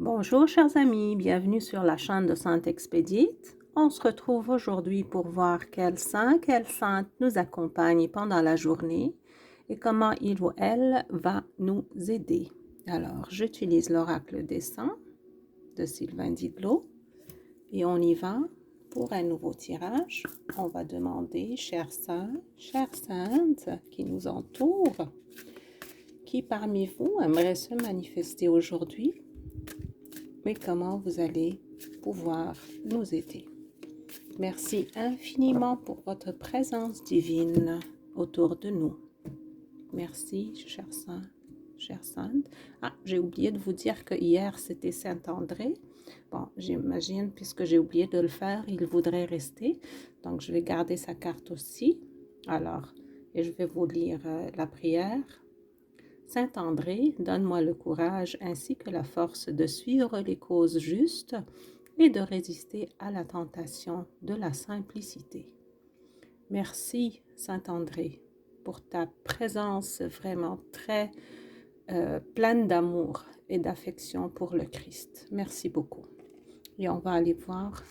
Bonjour chers amis, bienvenue sur la chaîne de Sainte Expédite. On se retrouve aujourd'hui pour voir quel saint, quelle sainte nous accompagne pendant la journée et comment il ou elle va nous aider. Alors, j'utilise l'oracle des saints de Sylvain Didlot et on y va pour un nouveau tirage. On va demander, chers saints, chères saintes qui nous entourent, qui parmi vous aimerait se manifester aujourd'hui? Mais comment vous allez pouvoir nous aider. Merci infiniment pour votre présence divine autour de nous. Merci, chers saints, chères saintes. Ah, j'ai oublié de vous dire que hier, c'était Saint-André. Bon, j'imagine, puisque j'ai oublié de le faire, il voudrait rester. Donc, je vais garder sa carte aussi. Alors, et je vais vous lire la prière. Saint André, donne-moi le courage ainsi que la force de suivre les causes justes et de résister à la tentation de la simplicité. Merci, Saint André, pour ta présence vraiment très pleine d'amour et d'affection pour le Christ. Merci beaucoup. Et on va aller voir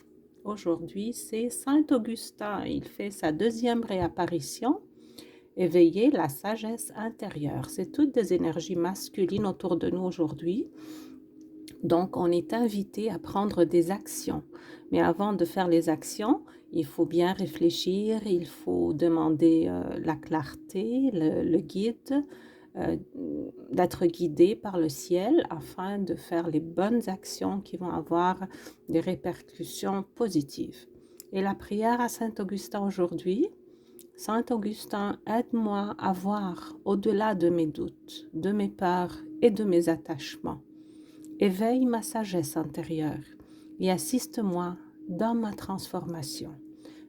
aujourd'hui, c'est Saint Augustin. Il fait sa deuxième réapparition. Éveiller la sagesse intérieure. C'est toutes des énergies masculines autour de nous aujourd'hui. Donc, on est invité à prendre des actions. Mais avant de faire les actions, il faut bien réfléchir, il faut demander la clarté, le guide, d'être guidé par le ciel afin de faire les bonnes actions qui vont avoir des répercussions positives. Et la prière à Saint Augustin aujourd'hui, Saint Augustin, aide-moi à voir au-delà de mes doutes, de mes peurs et de mes attachements. Éveille ma sagesse intérieure et assiste-moi dans ma transformation.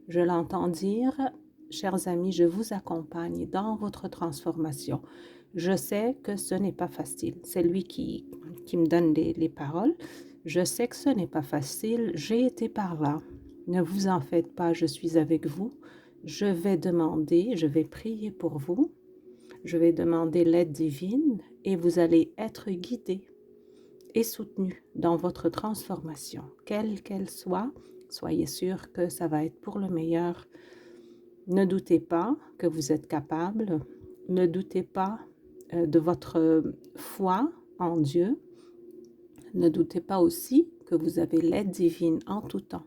Je l'entends dire, chers amis, je vous accompagne dans votre transformation. Je sais que ce n'est pas facile. C'est lui qui me donne les paroles. Je sais que ce n'est pas facile. J'ai été par là. Ne vous en faites pas, je suis avec vous. Je vais demander, je vais prier pour vous, je vais demander l'aide divine et vous allez être guidés et soutenus dans votre transformation. Quelle qu'elle soit, soyez sûrs que ça va être pour le meilleur. Ne doutez pas que vous êtes capable, ne doutez pas de votre foi en Dieu, ne doutez pas aussi que vous avez l'aide divine en tout temps.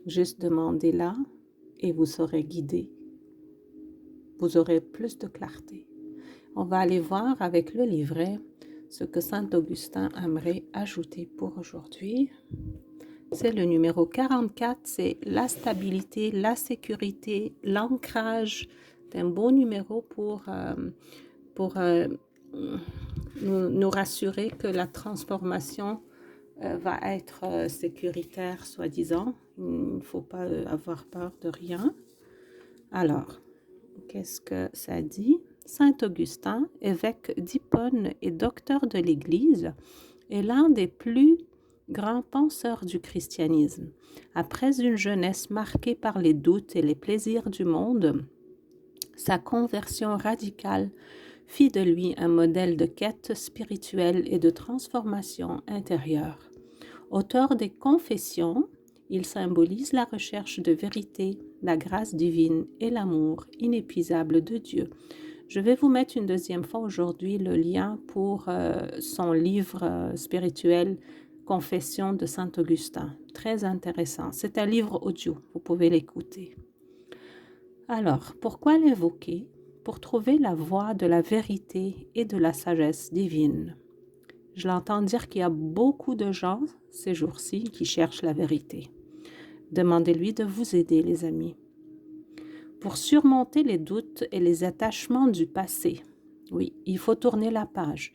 Juste demandez-la et vous serez guidé. Vous aurez plus de clarté. On va aller voir avec le livret ce que Saint Augustin aimerait ajouter pour aujourd'hui. C'est le numéro 44, c'est la stabilité, la sécurité, l'ancrage. C'est un beau numéro pour nous rassurer que la transformation va être sécuritaire, soi-disant. Il ne faut pas avoir peur de rien. Alors, qu'est-ce que ça dit? Saint Augustin, évêque d'Hippone et docteur de l'Église, est l'un des plus grands penseurs du christianisme. Après une jeunesse marquée par les doutes et les plaisirs du monde, sa conversion radicale fit de lui un modèle de quête spirituelle et de transformation intérieure. Auteur des Confessions, il symbolise la recherche de vérité, la grâce divine et l'amour inépuisable de Dieu. Je vais vous mettre une deuxième fois aujourd'hui le lien pour son livre spirituel Confession de Saint Augustin. Très intéressant. C'est un livre audio, vous pouvez l'écouter. Alors, pourquoi l'évoquer? Pour trouver la voie de la vérité et de la sagesse divine. Je l'entends dire qu'il y a beaucoup de gens ces jours-ci qui cherchent la vérité. Demandez-lui de vous aider, les amis. Pour surmonter les doutes et les attachements du passé, oui, il faut tourner la page.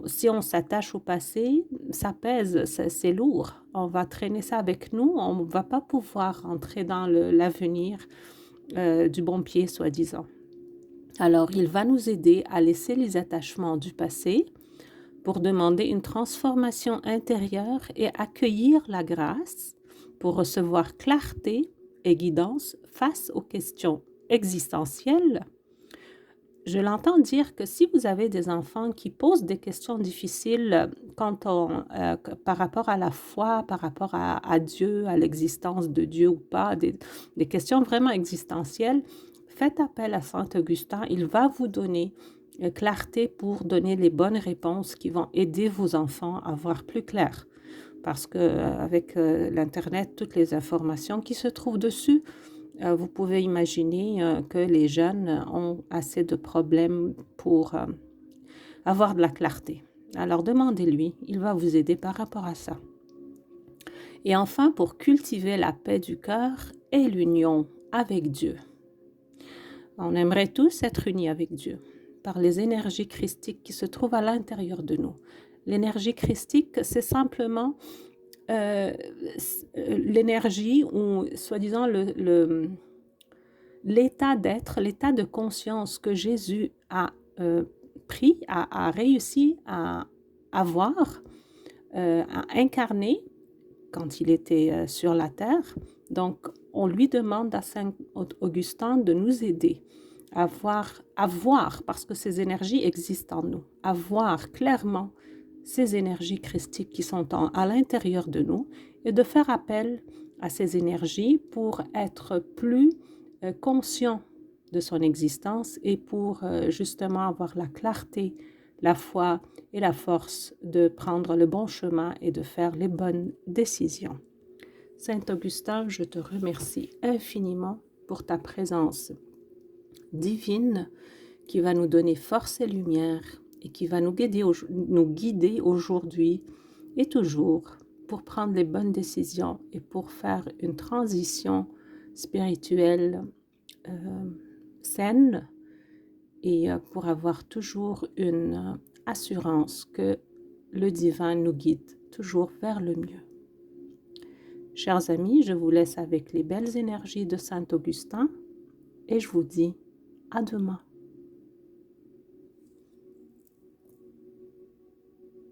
Si on s'attache au passé, ça pèse, c'est lourd. On va traîner ça avec nous, on ne va pas pouvoir entrer dans l'avenir du bon pied, soi-disant. Alors, il va nous aider à laisser les attachements du passé pour demander une transformation intérieure et accueillir la grâce pour recevoir clarté et guidance face aux questions existentielles je l'entends dire que si vous avez des enfants qui posent des questions difficiles par rapport à la foi, par rapport à Dieu, à l'existence de Dieu ou pas, des questions vraiment existentielles, faites appel à Saint Augustin. Il va vous donner clarté pour donner les bonnes réponses qui vont aider vos enfants à voir plus clair. Parce qu'avec l'Internet, toutes les informations qui se trouvent dessus, vous pouvez imaginer que les jeunes ont assez de problèmes pour avoir de la clarté. Alors demandez-lui, il va vous aider par rapport à ça. Et enfin, pour cultiver la paix du cœur et l'union avec Dieu. On aimerait tous être unis avec Dieu par les énergies christiques qui se trouvent à l'intérieur de nous. L'énergie christique, c'est simplement l'énergie ou soi-disant l'état d'être, l'état de conscience que Jésus a pris, a réussi à avoir, à incarner quand il était sur la terre. Donc, on lui demande à Saint Augustin de nous aider à voir, parce que ces énergies existent en nous, à voir clairement ces énergies christiques qui sont à l'intérieur de nous et de faire appel à ces énergies pour être plus conscient de son existence et pour justement avoir la clarté, la foi et la force de prendre le bon chemin et de faire les bonnes décisions. Saint Augustin, je te remercie infiniment pour ta présence divine qui va nous donner force et lumière et qui va nous guider aujourd'hui et toujours pour prendre les bonnes décisions et pour faire une transition spirituelle saine et pour avoir toujours une assurance que le divin nous guide toujours vers le mieux. Chers amis, je vous laisse avec les belles énergies de Saint Augustin et je vous dis à demain.